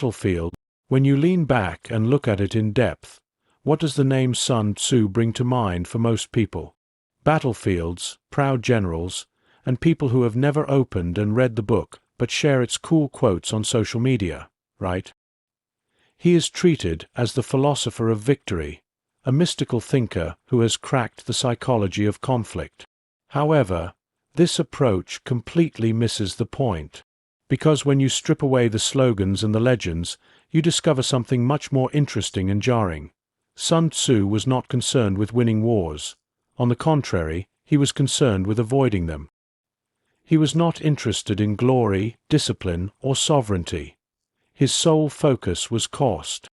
Battlefield. When you lean back and look at it in depth, what does the name Sun Tzu bring to mind for most people? Battlefields, proud generals, and people who have never opened and read the book but share its cool quotes on social media, right? He is treated as the philosopher of victory, a mystical thinker who has cracked the psychology of conflict. However, this approach completely misses the point, because when you strip away the slogans and the legends, you discover something much more interesting and jarring. Sun Tzu was not concerned with winning wars. On the contrary, he was concerned with avoiding them. He was not interested in glory, discipline, or sovereignty. His sole focus was cost.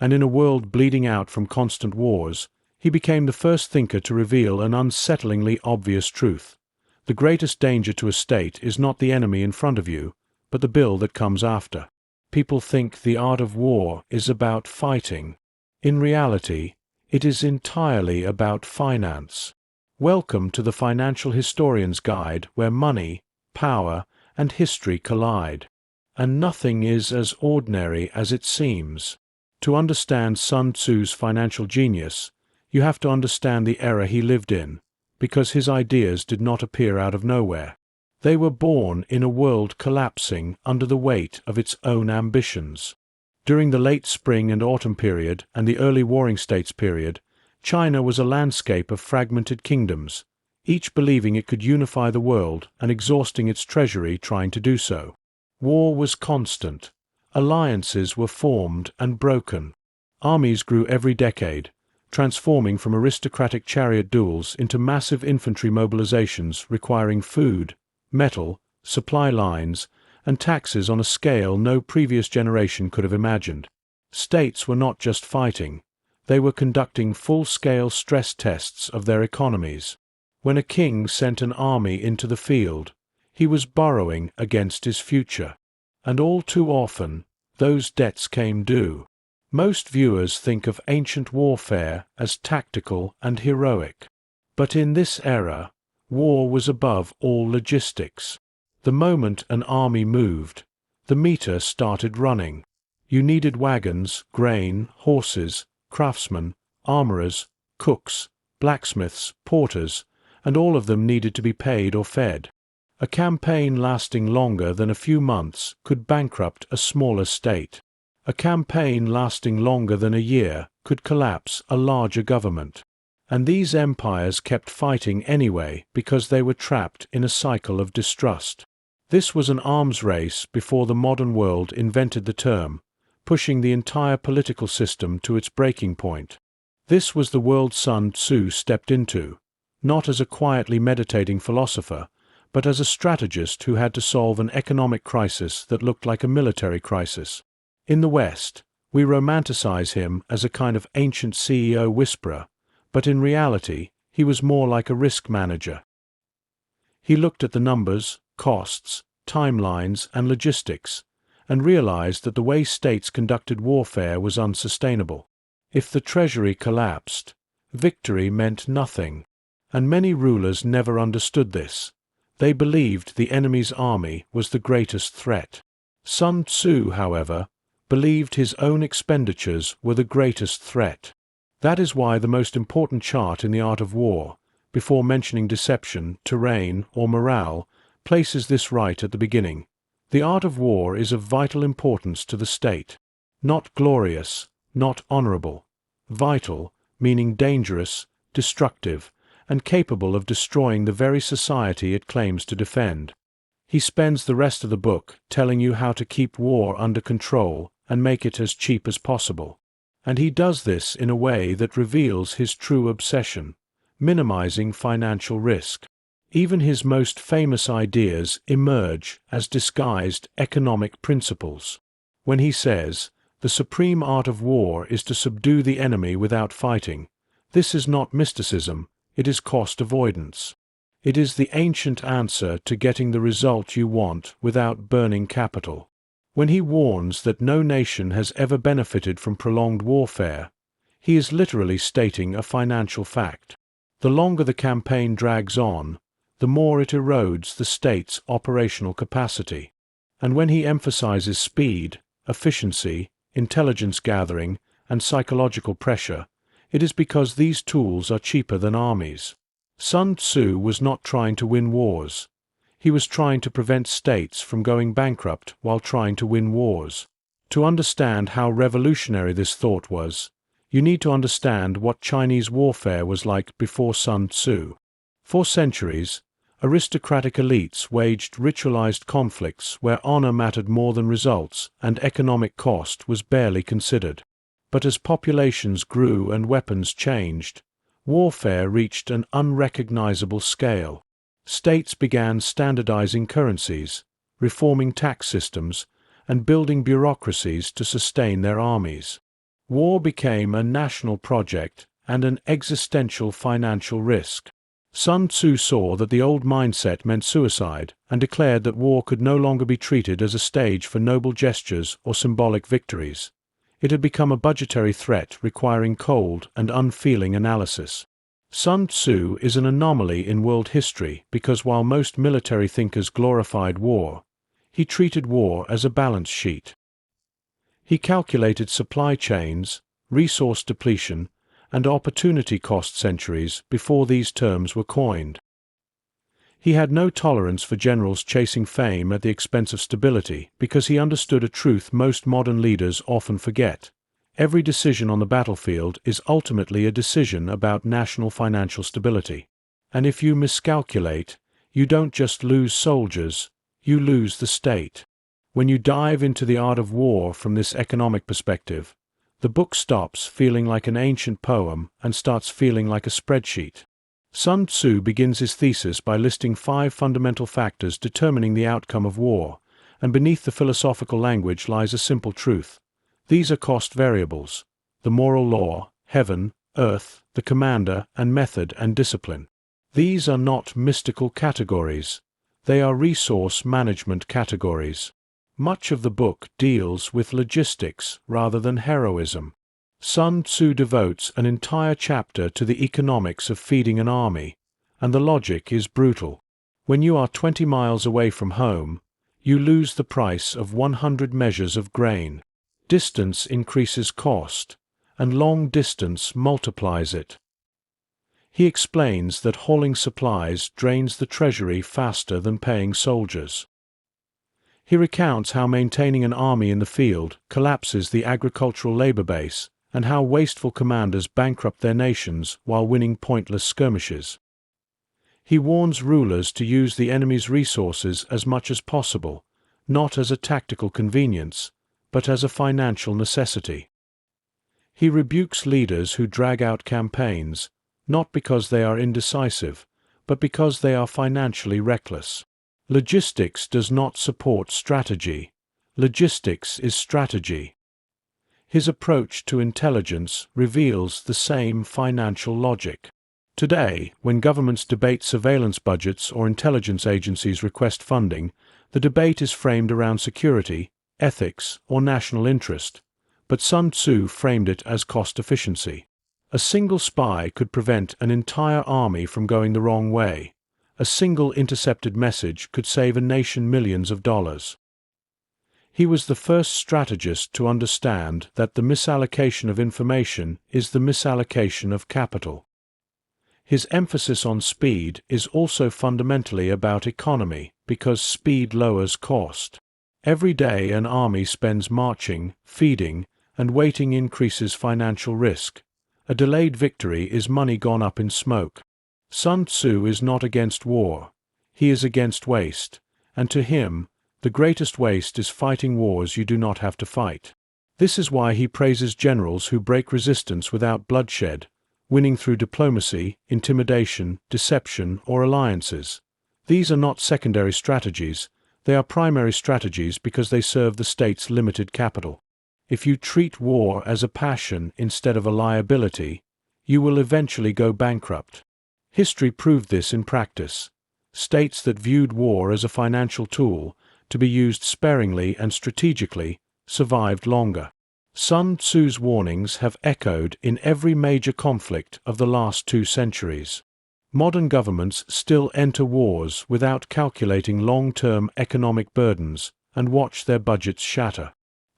And in a world bleeding out from constant wars, he became the first thinker to reveal an unsettlingly obvious truth. The greatest danger to a state is not the enemy in front of you, but the bill that comes after. People think the art of war is about fighting. In reality, it is entirely about finance. Welcome to the Financial Historian's Guide, where money, power, and history collide. And nothing is as ordinary as it seems. To understand Sun Tzu's financial genius, you have to understand the era he lived in, because his ideas did not appear out of nowhere. They were born in a world collapsing under the weight of its own ambitions. During the late spring and autumn period and the early warring states period, China was a landscape of fragmented kingdoms, each believing it could unify the world and exhausting its treasury trying to do so. War was constant. Alliances were formed and broken. Armies grew every decade, transforming from aristocratic chariot duels into massive infantry mobilizations requiring food, metal, supply lines, and taxes on a scale no previous generation could have imagined. States were not just fighting. They were conducting full-scale stress tests of their economies. When a king sent an army into the field, he was borrowing against his future. And all too often, those debts came due. Most viewers think of ancient warfare as tactical and heroic. But in this era, war was above all logistics. The moment an army moved, the meter started running. You needed wagons, grain, horses, craftsmen, armorers, cooks, blacksmiths, porters, and all of them needed to be paid or fed. A campaign lasting longer than a few months could bankrupt a smaller state. A campaign lasting longer than a year could collapse a larger government. And these empires kept fighting anyway because they were trapped in a cycle of distrust. This was an arms race before the modern world invented the term, pushing the entire political system to its breaking point. This was the world Sun Tzu stepped into, not as a quietly meditating philosopher, but as a strategist who had to solve an economic crisis that looked like a military crisis. In the West, we romanticize him as a kind of ancient CEO whisperer, but in reality, he was more like a risk manager. He looked at the numbers, costs, timelines, and logistics, and realized that the way states conducted warfare was unsustainable. If the treasury collapsed, victory meant nothing, and many rulers never understood this. They believed the enemy's army was the greatest threat. Sun Tzu, however, believed his own expenditures were the greatest threat. That is why the most important chart in the art of war, before mentioning deception, terrain, or morale, places this right at the beginning. The art of war is of vital importance to the state. Not glorious, not honorable. Vital, meaning dangerous, destructive, and capable of destroying the very society it claims to defend. He spends the rest of the book telling you how to keep war under control and make it as cheap as possible. And he does this in a way that reveals his true obsession, minimizing financial risk. Even his most famous ideas emerge as disguised economic principles. When he says, "The supreme art of war is to subdue the enemy without fighting," this is not mysticism, it is cost avoidance. It is the ancient answer to getting the result you want without burning capital. When he warns that no nation has ever benefited from prolonged warfare, he is literally stating a financial fact. The longer the campaign drags on, the more it erodes the state's operational capacity. And when he emphasizes speed, efficiency, intelligence gathering, and psychological pressure, it is because these tools are cheaper than armies. Sun Tzu was not trying to win wars. He was trying to prevent states from going bankrupt while trying to win wars. To understand how revolutionary this thought was, you need to understand what Chinese warfare was like before Sun Tzu. For centuries, aristocratic elites waged ritualized conflicts where honor mattered more than results and economic cost was barely considered. But as populations grew and weapons changed, warfare reached an unrecognizable scale. States began standardizing currencies, reforming tax systems, and building bureaucracies to sustain their armies. War became a national project and an existential financial risk. Sun Tzu saw that the old mindset meant suicide and declared that war could no longer be treated as a stage for noble gestures or symbolic victories. It had become a budgetary threat requiring cold and unfeeling analysis. Sun Tzu is an anomaly in world history because while most military thinkers glorified war, he treated war as a balance sheet. He calculated supply chains, resource depletion, and opportunity cost centuries before these terms were coined. He had no tolerance for generals chasing fame at the expense of stability because he understood a truth most modern leaders often forget. Every decision on the battlefield is ultimately a decision about national financial stability. And if you miscalculate, you don't just lose soldiers, you lose the state. When you dive into the art of war from this economic perspective, the book stops feeling like an ancient poem and starts feeling like a spreadsheet. Sun Tzu begins his thesis by listing 5 fundamental factors determining the outcome of war, and beneath the philosophical language lies a simple truth. These are cost variables: the moral law, heaven, earth, the commander, and method and discipline. These are not mystical categories. They are resource management categories. Much of the book deals with logistics rather than heroism. Sun Tzu devotes an entire chapter to the economics of feeding an army, and the logic is brutal. When you are 20 miles away from home, you lose the price of 100 measures of grain. Distance increases cost, and long distance multiplies it. He explains that hauling supplies drains the treasury faster than paying soldiers. He recounts how maintaining an army in the field collapses the agricultural labor base, and how wasteful commanders bankrupt their nations while winning pointless skirmishes. He warns rulers to use the enemy's resources as much as possible, not as a tactical convenience, but as a financial necessity. He rebukes leaders who drag out campaigns, not because they are indecisive, but because they are financially reckless. Logistics does not support strategy. Logistics is strategy. His approach to intelligence reveals the same financial logic. Today, when governments debate surveillance budgets or intelligence agencies request funding, the debate is framed around security, ethics, or national interest, but Sun Tzu framed it as cost efficiency. A single spy could prevent an entire army from going the wrong way. A single intercepted message could save a nation millions of dollars. He was the first strategist to understand that the misallocation of information is the misallocation of capital. His emphasis on speed is also fundamentally about economy, because speed lowers cost. Every day an army spends marching, feeding, and waiting increases financial risk. A delayed victory is money gone up in smoke. Sun Tzu is not against war. He is against waste, and to him, the greatest waste is fighting wars you do not have to fight. This is why he praises generals who break resistance without bloodshed, winning through diplomacy, intimidation, deception, or alliances. These are not secondary strategies, they are primary strategies because they serve the state's limited capital. If you treat war as a passion instead of a liability, you will eventually go bankrupt. History proved this in practice. States that viewed war as a financial tool, to be used sparingly and strategically, survived longer. Sun Tzu's warnings have echoed in every major conflict of the last 2 centuries. Modern governments still enter wars without calculating long-term economic burdens and watch their budgets shatter.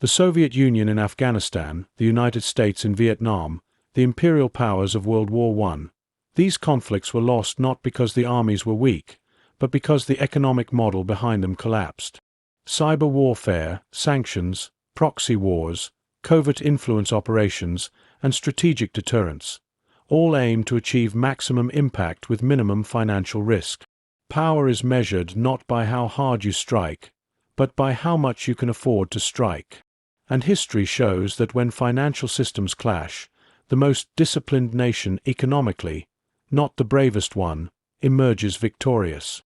The Soviet Union in Afghanistan, the United States in Vietnam, the imperial powers of World War I. These conflicts were lost not because the armies were weak, but because the economic model behind them collapsed. Cyber warfare, sanctions, proxy wars, covert influence operations, and strategic deterrence all aim to achieve maximum impact with minimum financial risk. Power is measured not by how hard you strike, but by how much you can afford to strike. And history shows that when financial systems clash, the most disciplined nation economically, not the bravest one, emerges victorious.